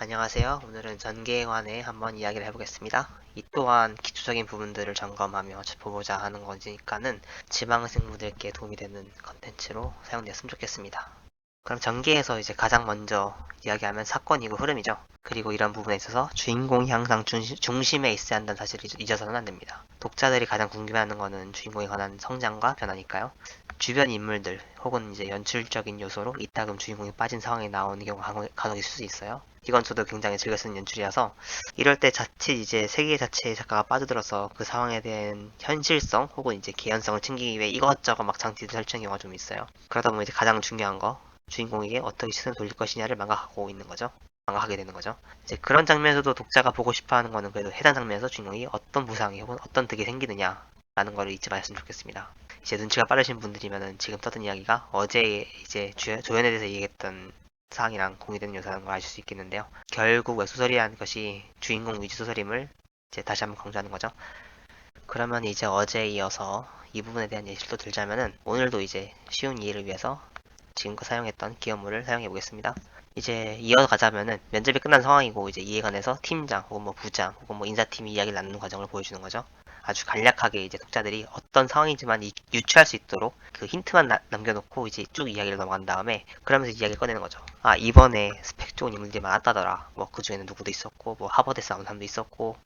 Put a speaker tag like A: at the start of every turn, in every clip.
A: 안녕하세요. 오늘은 전개에 관해 한번 이야기를 해보겠습니다. 이 또한 기초적인 부분들을 점검하며 짚어보자 하는 거니까는 지망생분들께 도움이 되는 컨텐츠로 사용되었으면 좋겠습니다. 그럼 전개에서 이제 가장 먼저 이야기하면 사건이고 흐름이죠. 그리고 이런 부분에 있어서 주인공이 항상 중심에 있어야 한다는 사실을 잊어서는 안 됩니다. 독자들이 가장 궁금해하는 거는 주인공에 관한 성장과 변화니까요. 주변 인물들 혹은 이제 연출적인 요소로 이따금 주인공이 빠진 상황에 나오는 경우가 간혹 있을 수 있어요. 이건 저도 굉장히 즐겨 쓰는 연출이라서 이럴 때 자칫 이제 세계 자체의 작가가 빠져들어서 그 상황에 대한 현실성 혹은 이제 개연성을 챙기기 위해 이것저것 막 장치를 설치한 경우가 좀 있어요. 그러다 보면 이제 가장 중요한 거 주인공에게 어떻게 시선을 돌릴 것이냐를 망각하고 있는 거죠. 망각하게 되는 거죠. 이제 그런 장면에서도 독자가 보고 싶어하는 거는 그래도 해당 장면에서 주인공이 어떤 부상이 혹은 어떤 득이 생기느냐라는 거를 잊지 마셨으면 좋겠습니다. 이제 눈치가 빠르신 분들이면은 지금 떠든 이야기가 어제 이제 조연에 대해서 얘기했던 사항이랑 공유되는 요소라는 걸 아실 수 있겠는데요. 결국 웹소설이라는 것이 주인공 위주 소설임을 이제 다시 한번 강조하는 거죠. 그러면 이제 어제에 이어서 이 부분에 대한 예시를 또 들자면은 오늘도 이제 쉬운 이해를 위해서 지금껏 사용했던 기업물을 사용해 보겠습니다. 이제 이어가자면은 면접이 끝난 상황이고 이제 이에 관해서 팀장 혹은 뭐 부장 혹은 뭐 인사팀이 이야기를 나누는 과정을 보여주는 거죠. 아주 간략하게 이제 독자들이 어떤 상황이지만 유추할 수 있도록 그 힌트만 남겨놓고 이제 쭉 이야기를 넘어간 다음에 그러면서 이야기를 꺼내는 거죠. 아 이번에 스펙 좋은 인물들이 많았다더라. 뭐 그 중에는 누구도 있었고 뭐 하버드에서 나온 사람도 있었고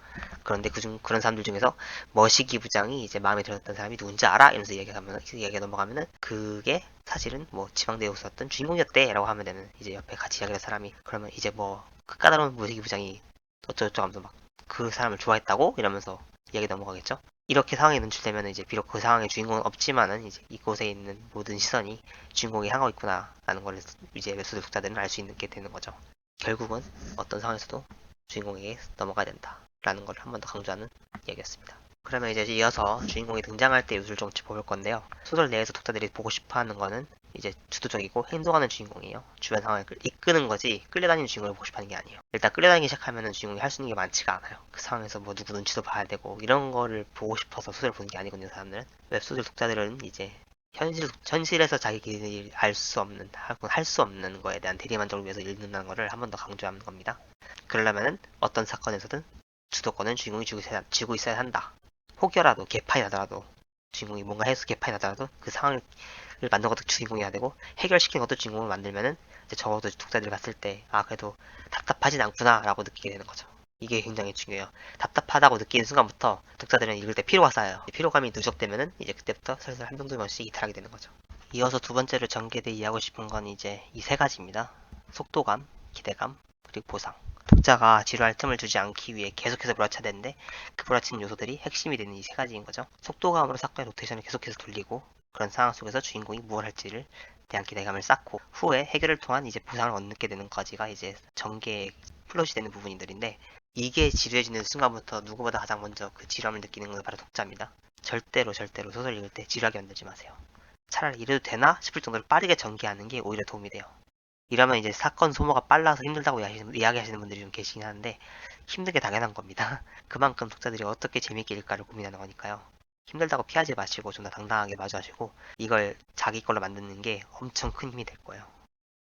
A: 그런데 그런 사람들 중에서 머시기 부장이 이제 마음에 들었던 사람이 누군지 알아? 이러면서 이야기가 넘어가면은 그게 사실은 뭐 지방대에 있었던 주인공이었대라고 하면 되는 이제 옆에 같이 이야기할 사람이 그러면 이제 뭐 그 까다로운 머시기 부장이 어쩌고저쩌고 하면서 막 그 사람을 좋아했다고 이러면서 이야기 넘어가겠죠. 이렇게 상황이 연출되면 이제 비록 그 상황에 주인공은 없지만은 이제 이곳에 있는 모든 시선이 주인공이 향하고 있구나라는 걸 이제 웹소설 독자들은 알 수 있게 되는 거죠. 결국은 어떤 상황에서도 주인공에게 넘어가야 된다라는 걸 한 번 더 강조하는 이야기였습니다. 그러면 이제 이어서 주인공이 등장할 때 요소를 좀 짚어볼 건데요. 소설 내에서 독자들이 보고 싶어하는 거는 이제 주도적이고 행동하는 주인공이에요. 주변 상황을 이끄는 거지 끌려다니는 주인공을 보고 싶어하는 게 아니에요. 일단 끌려다니기 시작하면은 주인공이 할 수 있는 게 많지가 않아요. 그 상황에서 뭐 누구 눈치도 봐야 되고 이런 거를 보고 싶어서 소설을 보는 게 아니거든요. 사람들은 웹소설 독자들은 이제 현실에서 자기들이 알 수 없는, 할 수 없는 거에 대한 대리만족을 위해서 읽는다는 것을 한 번 더 강조하는 겁니다. 그러려면은 어떤 사건에서든 주도권은 주인공이 쥐고 있어야 한다. 혹여라도 개판이 나더라도 주인공이 뭔가 해서 개판이 나더라도 그 상황을 만든 것도 주인공이 해야 되고 해결시키는 것도 주인공을 만들면은 이제 적어도 독자들이 봤을 때 아 그래도 답답하진 않구나라고 느끼게 되는 거죠. 이게 굉장히 중요해요. 답답하다고 느끼는 순간부터 독자들은 읽을 때 피로가 쌓여요. 피로감이 누적되면은 이제 그때부터 슬슬 한 병 두 병씩 이탈하게 되는 거죠. 이어서 두 번째로 전개돼 이해하고 싶은 건 이제 이 세 가지입니다. 속도감, 기대감, 그리고 보상. 독자가 지루할 틈을 주지 않기 위해 계속해서 몰아쳐야 되는데 그 몰아치는 요소들이 핵심이 되는 이 세 가지인 거죠. 속도감으로 사건의 로테이션을 계속해서 돌리고 그런 상황 속에서 주인공이 무엇을 할지를 대한 기대감을 쌓고 후에 해결을 통한 이제 보상을 얻게 되는 까지가 이제 전개의 플롯이 되는 부분들인데 이게 지루해지는 순간부터 누구보다 가장 먼저 그 지루함을 느끼는 건 바로 독자입니다. 절대로 소설 읽을 때 지루하게 만들지 마세요. 차라리 이래도 되나 싶을 정도로 빠르게 전개하는 게 오히려 도움이 돼요. 이러면 이제 사건 소모가 빨라서 힘들다고 이야기하시는 분들이 좀 계시긴 하는데 힘든 게 당연한 겁니다. 그만큼 독자들이 어떻게 재밌게 읽을까를 고민하는 거니까요. 힘들다고 피하지 마시고 좀 더 당당하게 마주하시고 이걸 자기 걸로 만드는 게 엄청 큰 힘이 될 거예요.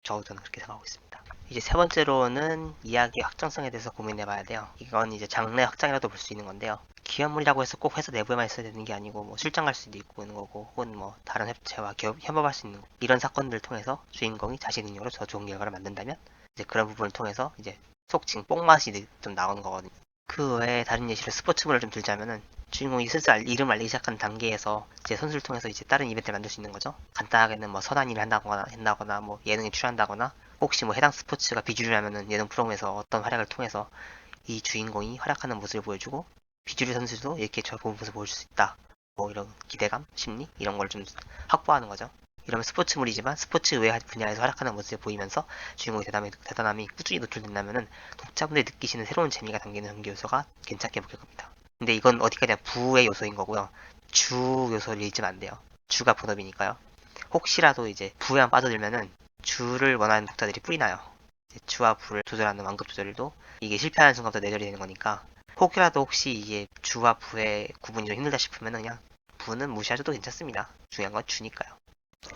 A: 저는 그렇게 생각하고 있습니다. 이제 세 번째로는 이야기 확장성에 대해서 고민해 봐야 돼요. 이건 이제 장르 확장이라도 볼 수 있는 건데요. 기업물이라고 해서 꼭 회사 내부에만 있어야 되는 게 아니고 뭐 출장 갈 수도 있고 있는 거고 혹은 뭐 다른 업체와 협업할 수 있는 이런 사건들을 통해서 주인공이 자신 능력으로 더 좋은 결과를 만든다면 이제 그런 부분을 통해서 이제 속칭 뽕맛이 좀 나오는 거거든요. 그 외에 다른 예시로 스포츠물을 좀 들자면은 주인공이 슬슬 이름 알리기 시작한 단계에서 이제 선수를 통해서 이제 다른 이벤트를 만들 수 있는 거죠. 간단하게는 뭐 선한 일을 한다거나 뭐 예능에 출연한다거나 혹시 뭐 해당 스포츠가 비주류라면은 예능 프로그램에서 어떤 활약을 통해서 이 주인공이 활약하는 모습을 보여주고 비주류 선수도 이렇게 좋은 모습을 보여줄 수 있다. 뭐 이런 기대감, 심리 이런 걸 좀 확보하는 거죠. 이러면 스포츠물이지만 스포츠 외 분야에서 활약하는 모습을 보이면서 주인공의 대단함이 꾸준히 노출된다면은 독자분들이 느끼시는 새로운 재미가 담기는 전개 요소가 괜찮게 보일 겁니다. 근데 이건 어디까지나 부의 요소인 거고요. 주 요소를 잊으면 안 돼요. 주가 본업이니까요. 혹시라도 이제 부에만 빠져들면은 주를 원하는 독자들이 뿔이 나요. 주와 부를 조절하는 완급 조절도 이게 실패하는 순간부터 내절이 되는 거니까 혹시 이게 주와 부의 구분이 좀 힘들다 싶으면 그냥 부는 무시하셔도 괜찮습니다. 중요한 건 주니까요.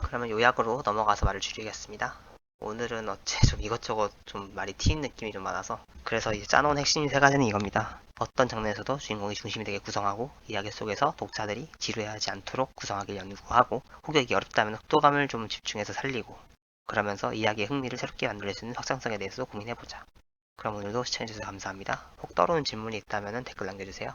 A: 그러면 요약으로 넘어가서 말을 줄이겠습니다. 오늘은 어째 좀 이것저것 좀 말이 튀는 느낌이 좀 많아서 그래서 이제 짜놓은 핵심 세 가지는 이겁니다. 어떤 장면에서도 주인공이 중심이 되게 구성하고 이야기 속에서 독자들이 지루해하지 않도록 구성하길 연구하고 혹여기 어렵다면 속도감을 좀 집중해서 살리고 그러면서 이야기의 흥미를 새롭게 만들 수 있는 확장성에 대해서도 고민해보자. 그럼 오늘도 시청해주셔서 감사합니다. 혹 떠오르는 질문이 있다면 댓글 남겨주세요.